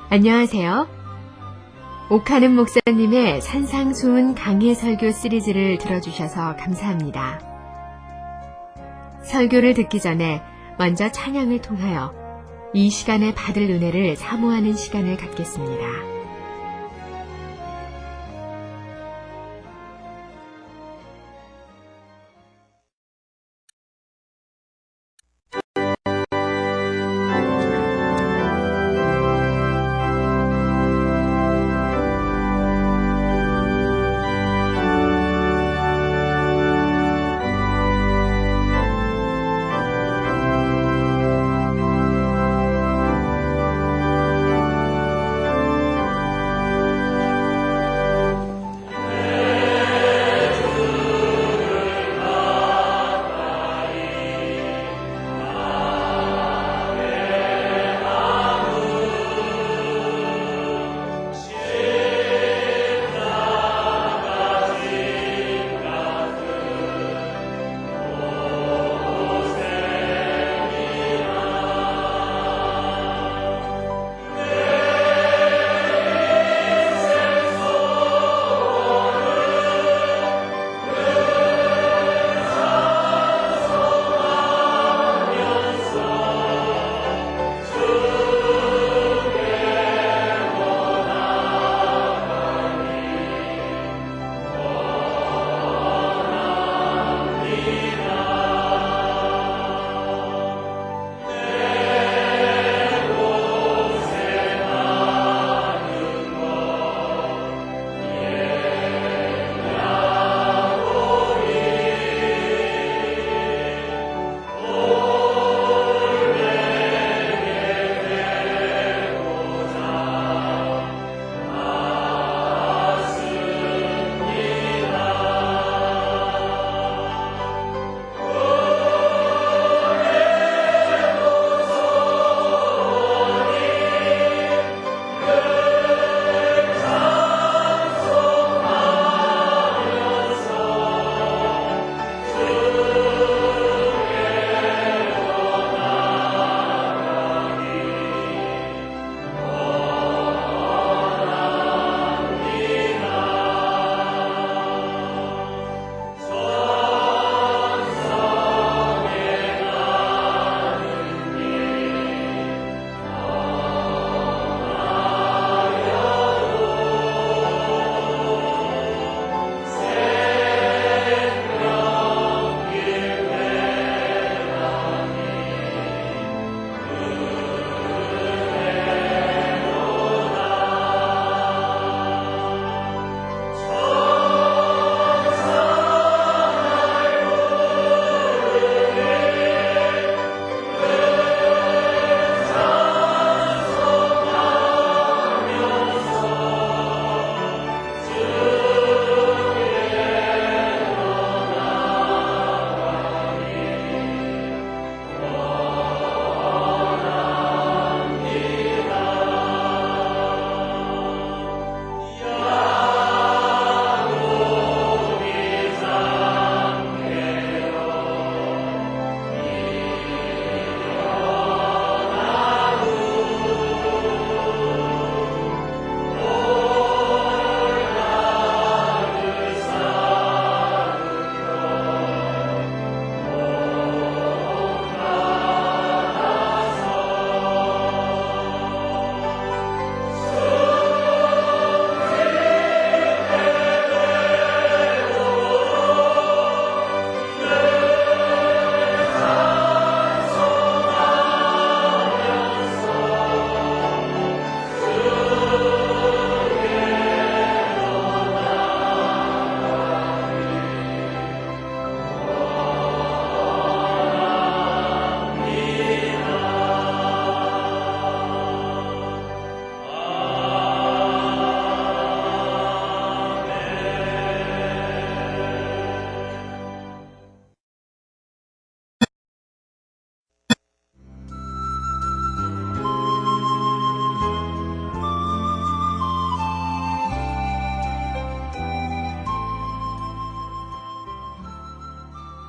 안녕하세요. 옥하는 목사님의 산상수훈 강해 설교 시리즈를 들어주셔서 감사합니다. 설교를 듣기 전에 먼저 찬양을 통하여 이 시간에 받을 은혜를 사모하는 시간을 갖겠습니다.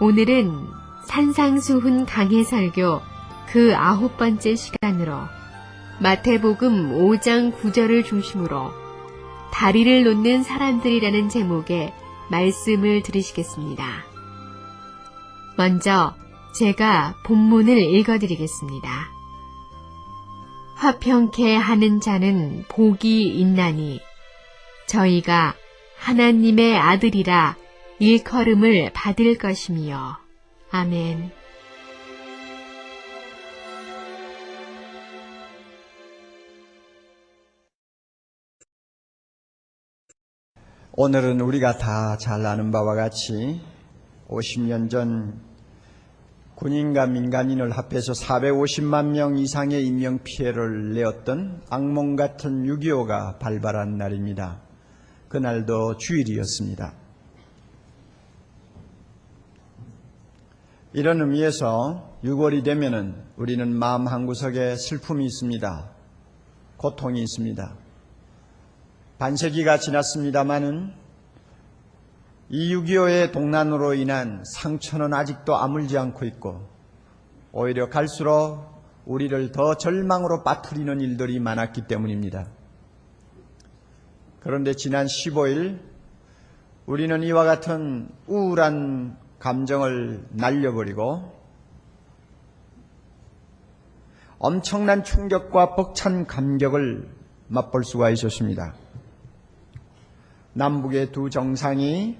오늘은 산상수훈 강해 설교 그 9번째 시간으로 마태복음 5장 9절을 중심으로 다리를 놓는 사람들이라는 제목의 말씀을 들으시겠습니다. 먼저 제가 본문을 읽어드리겠습니다. 화평케 하는 자는 복이 있나니 저희가 하나님의 아들이라 일컬음을 받을 것이며. 아멘. 오늘은 우리가 다 잘 아는 바와 같이 50년 전 군인과 민간인을 합해서 450만 명 이상의 인명피해를 내었던 악몽 같은 6.25가 발발한 날입니다. 그날도 주일이었습니다. 이런 의미에서 6월이 되면은 우리는 마음 한구석에 슬픔이 있습니다. 고통이 있습니다. 반세기가 지났습니다마는 이 6.25의 동란으로 인한 상처는 아직도 아물지 않고 있고 오히려 갈수록 우리를 더 절망으로 빠뜨리는 일들이 많았기 때문입니다. 그런데 지난 15일 우리는 이와 같은 우울한 감정을 날려버리고 엄청난 충격과 벅찬 감격을 맛볼 수가 있었습니다. 남북의 두 정상이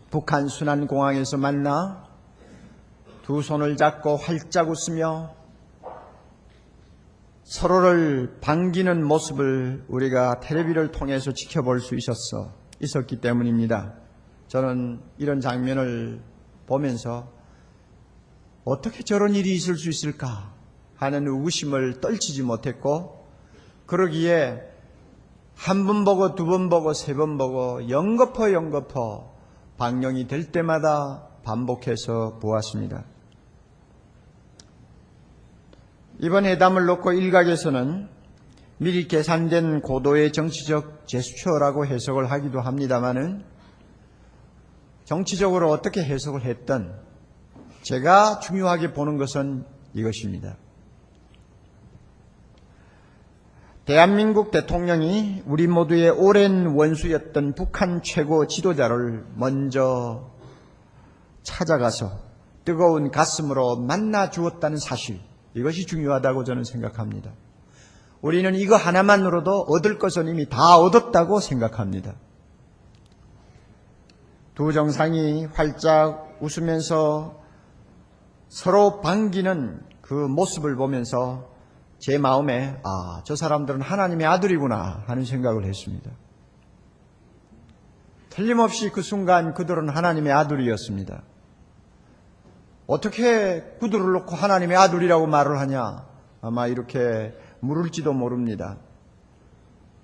북한 순안공항에서 만나 두 손을 잡고 활짝 웃으며 서로를 반기는 모습을 우리가 텔레비를 통해서 지켜볼 수 있었기 때문입니다. 저는 이런 장면을 보면서 어떻게 저런 일이 있을 수 있을까 하는 의구심을 떨치지 못했고, 그러기에 한 번 보고 두 번 보고 세 번 보고 연거푸 방영이 될 때마다 반복해서 보았습니다. 이번 회담을 놓고 일각에서는 미리 계산된 고도의 정치적 제스처라고 해석을 하기도 합니다마는 정치적으로 어떻게 해석을 했든 제가 중요하게 보는 것은 이것입니다. 대한민국 대통령이 우리 모두의 오랜 원수였던 북한 최고 지도자를 먼저 찾아가서 뜨거운 가슴으로 만나 주었다는 사실, 이것이 중요하다고 저는 생각합니다. 우리는 이거 하나만으로도 얻을 것은 이미 다 얻었다고 생각합니다. 두 정상이 활짝 웃으면서 서로 반기는 그 모습을 보면서 제 마음에 저 사람들은 하나님의 아들이구나 하는 생각을 했습니다. 틀림없이 그 순간 그들은 하나님의 아들이었습니다. 어떻게 구두를 놓고 하나님의 아들이라고 말을 하냐, 아마 이렇게 물을지도 모릅니다.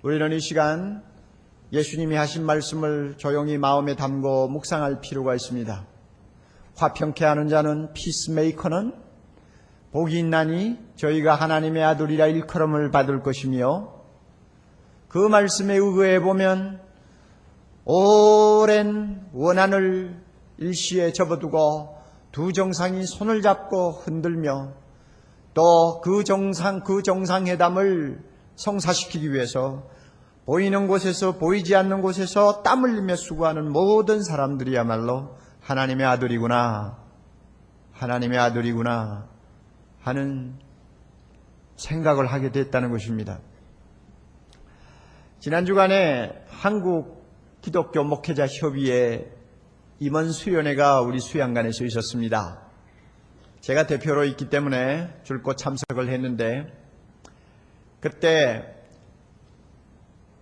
우리는 이 시간 예수님이 하신 말씀을 조용히 마음에 담고 묵상할 필요가 있습니다. 화평케 하는 자는, 피스메이커는 복이 있나니 저희가 하나님의 아들이라 일컬음을 받을 것이며, 그 말씀에 의거해 보면 오랜 원한을 일시에 접어두고 두 정상이 손을 잡고 흔들며 또 그 정상회담을 성사시키기 위해서 보이는 곳에서 보이지 않는 곳에서 땀 흘리며 수고하는 모든 사람들이야말로 하나님의 아들이구나, 하나님의 아들이구나 하는 생각을 하게 됐다는 것입니다. 지난 주간에 한국 기독교 목회자 협의회 임원 수련회가 우리 수양관에서 있었습니다. 제가 대표로 있기 때문에 줄곧 참석을 했는데, 그때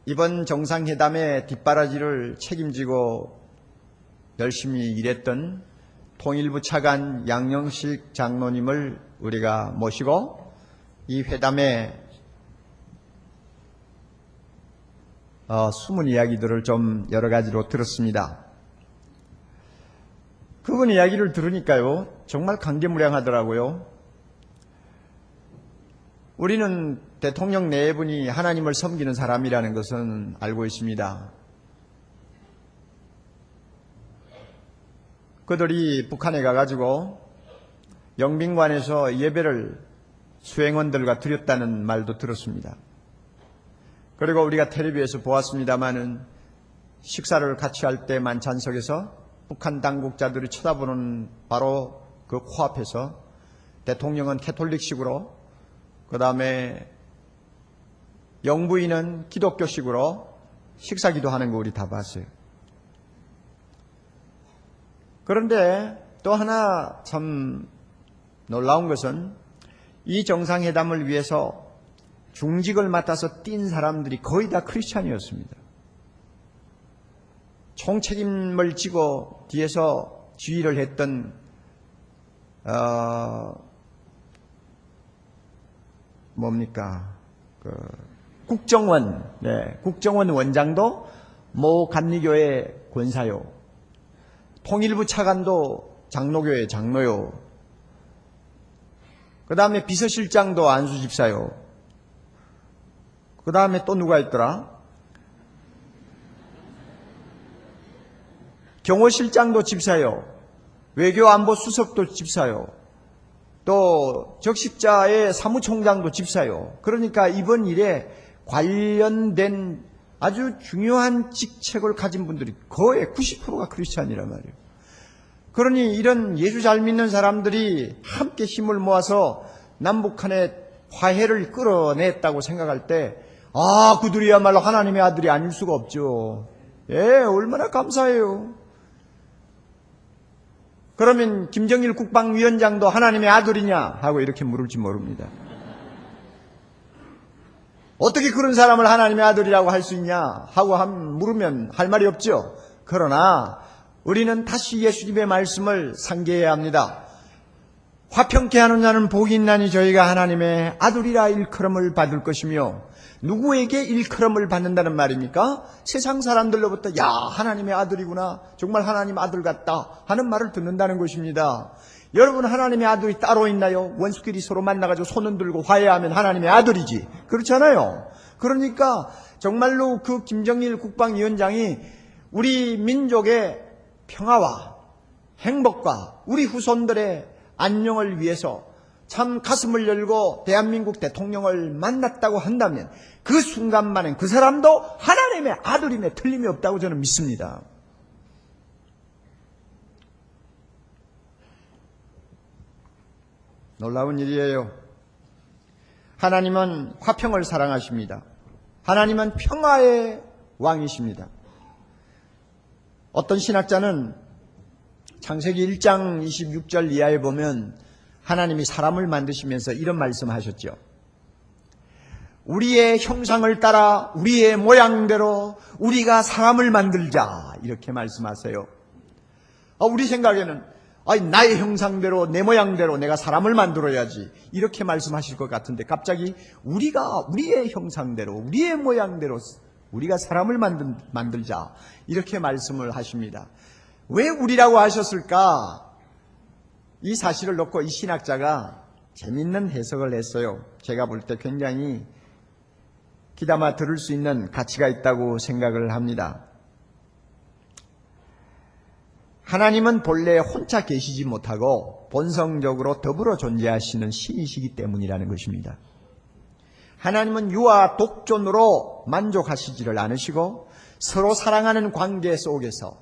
이번 정상회담의 뒷바라지를 책임지고 열심히 일했던 통일부 차관 양영식 장로님을 우리가 모시고 이 회담의 숨은 이야기들을 좀 여러 가지로 들었습니다. 그분 이야기를 들으니까요, 정말 감개무량하더라고요. 우리는 대통령 네 분이 하나님을 섬기는 사람이라는 것은 알고 있습니다. 그들이 북한에 가가지고 영빈관에서 예배를 수행원들과 드렸다는 말도 들었습니다. 그리고 우리가 텔레비에서 보았습니다마는 식사를 같이 할 때 만찬석에서 북한 당국자들이 쳐다보는 바로 그 코앞에서 대통령은 캐톨릭식으로, 그 다음에 영부인은 기독교식으로 식사 기도하는 거 우리 다 봤어요. 그런데 또 하나 참 놀라운 것은 이 정상회담을 위해서 중직을 맡아서 뛴 사람들이 거의 다 크리스찬이었습니다. 총책임을 지고 뒤에서 지휘를 했던 국정원, 국정원 원장도 모 감리교회 권사요. 통일부 차관도 장로교회 장로요. 그 다음에 비서실장도 안수집사요. 그 다음에 또 누가 있더라? 경호실장도 집사요. 외교안보수석도 집사요. 또 적십자의 사무총장도 집사요. 그러니까 이번 일에 관련된 아주 중요한 직책을 가진 분들이 거의 90%가 크리스찬이란 말이에요. 그러니 이런 예수 잘 믿는 사람들이 함께 힘을 모아서 남북한의 화해를 끌어냈다고 생각할 때, 그들이야말로 하나님의 아들이 아닐 수가 없죠. 얼마나 감사해요. 그러면 김정일 국방위원장도 하나님의 아들이냐 하고 이렇게 물을지 모릅니다. 어떻게 그런 사람을 하나님의 아들이라고 할 수 있냐 하고 물으면 할 말이 없죠. 그러나 우리는 다시 예수님의 말씀을 상기해야 합니다. 화평케 하는 자는 복이 있나니 저희가 하나님의 아들이라 일컬음을 받을 것이며, 누구에게 일컬음을 받는다는 말입니까? 세상 사람들로부터 야, 하나님의 아들이구나, 정말 하나님 아들 같다 하는 말을 듣는다는 것입니다. 여러분, 하나님의 아들이 따로 있나요? 원수끼리 서로 만나가지고 손을 들고 화해하면 하나님의 아들이지, 그렇잖아요. 그러니까 정말로 그 김정일 국방위원장이 우리 민족의 평화와 행복과 우리 후손들의 안녕을 위해서 참 가슴을 열고 대한민국 대통령을 만났다고 한다면 그 순간만은 그 사람도 하나님의 아들임에 틀림이 없다고 저는 믿습니다. 놀라운 일이에요. 하나님은 화평을 사랑하십니다. 하나님은 평화의 왕이십니다. 어떤 신학자는 창세기 1장 26절 이하에 보면 하나님이 사람을 만드시면서 이런 말씀하셨죠. 우리의 형상을 따라 우리의 모양대로 우리가 사람을 만들자, 이렇게 말씀하세요. 우리 생각에는 나의 형상대로 내 모양대로 내가 사람을 만들어야지, 이렇게 말씀하실 것 같은데 갑자기 우리의 형상대로 우리의 모양대로 우리가 사람을 만들자, 이렇게 말씀을 하십니다. 왜 우리라고 하셨을까? 이 사실을 놓고 이 신학자가 재밌는 해석을 했어요. 제가 볼 때 굉장히 귀담아 들을 수 있는 가치가 있다고 생각을 합니다. 하나님은 본래 혼자 계시지 못하고 본성적으로 더불어 존재하시는 신이시기 때문이라는 것입니다. 하나님은 유아 독존으로 만족하시지를 않으시고 서로 사랑하는 관계 속에서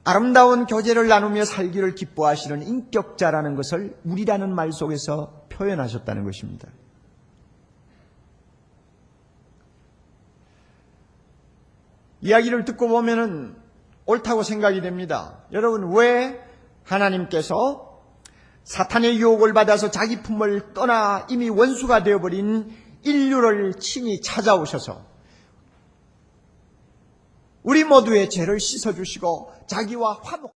아름다운 교제를 나누며 살기를 기뻐하시는 인격자라는 것을 우리라는 말 속에서 표현하셨다는 것입니다. 이야기를 듣고 보면은 옳다고 생각이 됩니다. 여러분, 왜 하나님께서 사탄의 유혹을 받아서 자기 품을 떠나 이미 원수가 되어버린 인류를 친히 찾아오셔서 우리 모두의 죄를 씻어주시고 자기와 화목